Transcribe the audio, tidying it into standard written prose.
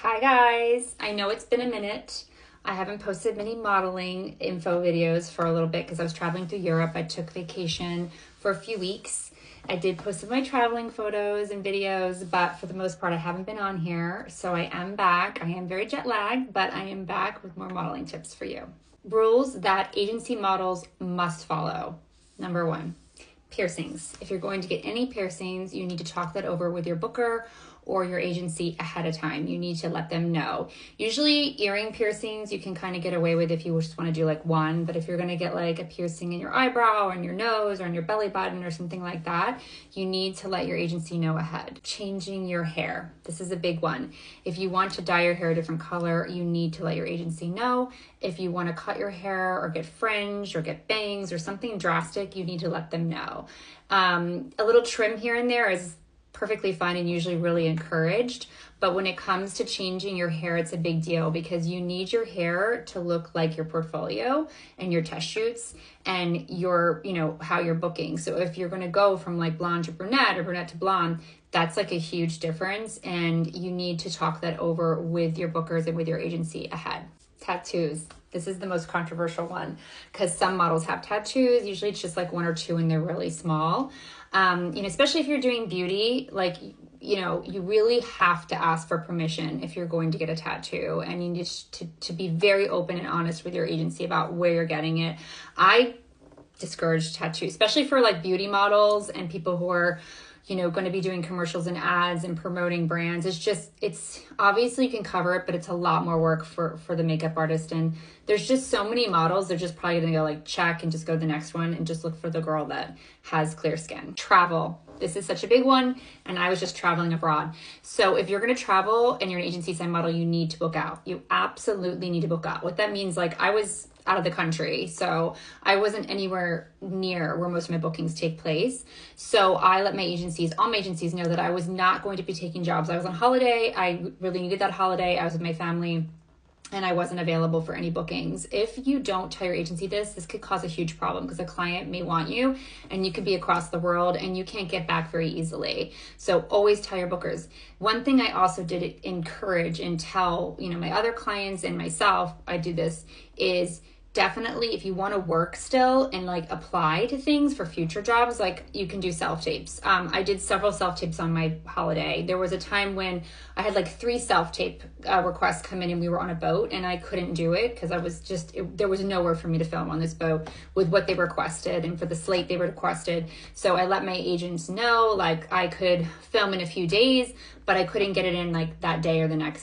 Hi guys, I know it's been a minute. I haven't posted many modeling info videos for a little bit because I was traveling through Europe. I took vacation for a few weeks. I did post some of my traveling photos and videos, but for the most part, I haven't been on here. So I am back. I am very jet lagged, but I am back with more modeling tips for you. Rules that agency models must follow. Number one, piercings. If you're going to get any piercings, you need to talk that over with your booker or your agency ahead of time. You need to let them know. Usually earring piercings you can kind of get away with if you just want to do like one, but if you're going to get like a piercing in your eyebrow or in your nose or in your belly button or something like that, you need to let your agency know ahead. Changing your hair. This is a big one. If you want to dye your hair a different color, you need to let your agency know. If you want to cut your hair or get fringe or get bangs or something drastic, you need to let them know. A little trim here and there is perfectly fine and usually really encouraged. But when it comes to changing your hair, it's a big deal because you need your hair to look like your portfolio and your test shoots and your, how you're booking. So if you're going to go from like blonde to brunette or brunette to blonde, that's like a huge difference. And you need to talk that over with your bookers and with your agency ahead. Tattoos. This is the most controversial one because some models have tattoos. Usually it's just like one or two and they're really small. Especially if you're doing beauty, you really have to ask for permission if you're going to get a tattoo, and you need to be very open and honest with your agency about where you're getting it. I discourage tattoos, especially for like beauty models and people who are going to be doing commercials and ads and promoting brands. It's obviously you can cover it, but it's a lot more work for the makeup artist. And there's just so many models. They're just probably going to go like check and just go to the next one and just look for the girl that has clear skin. Travel. This is such a big one. And I was just traveling abroad. So if you're going to travel and you're an agency side model, you need to book out. You absolutely need to book out. What that means, like I was out of the country, so I wasn't anywhere near where most of my bookings take place. So I let all my agencies know that I was not going to be taking jobs. I was on holiday. I really needed that holiday. I was with my family and I wasn't available for any bookings. If you don't tell your agency this could cause a huge problem because a client may want you and you could be across the world and you can't get back very easily. So always tell your bookers. One thing I also did encourage and tell, my other clients and myself, I do this, is definitely if you want to work still and like apply to things for future jobs, like you can do self-tapes. I did several self-tapes on my holiday. There was a time when I had like 3 self-tape requests come in and we were on a boat and I couldn't do it because there was nowhere for me to film on this boat with what they requested and for the slate they requested. So I let my agents know like I could film in a few days, but I couldn't get it in like that day or the next day.